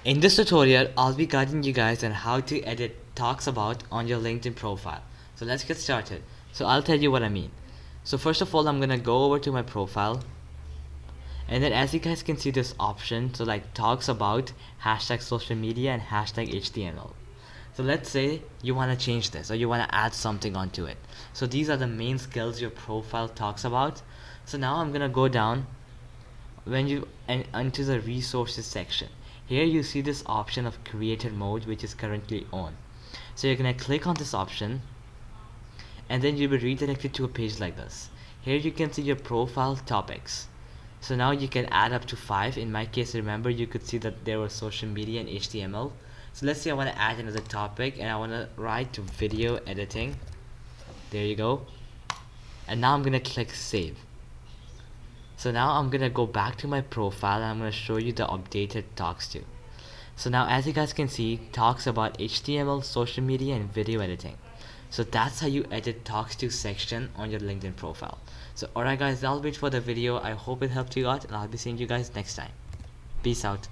In this tutorial, I'll be guiding you guys on how to edit talks about on your LinkedIn profile. So let's get started. So I'll tell you what I mean. So first of all, I'm gonna go over to my profile, and then as you guys can see this option, so like talks about, hashtag social media, and hashtag HTML. So let's say you want to change this or you want to add something onto it. So these are the main skills your profile talks about. So now I'm gonna go down when you and onto the resources section. Here you see this option of creator mode, which is currently on. So you're gonna click on this option, and then you'll be redirected to a page like this. Here you can see your profile topics. So now you can add up to 5. In my case, remember, you could see that there was social media and HTML. So let's say I want to add another topic and I want to write to video editing. There you go. And now I'm gonna click save. So now I'm gonna go back to my profile and I'm gonna show you the updated talks too. So now as you guys can see, talks about HTML, social media, and video editing. So that's how you edit talks to section on your LinkedIn profile. So alright guys, that'll be it for the video. I hope it helped you out, and I'll be seeing you guys next time. Peace out.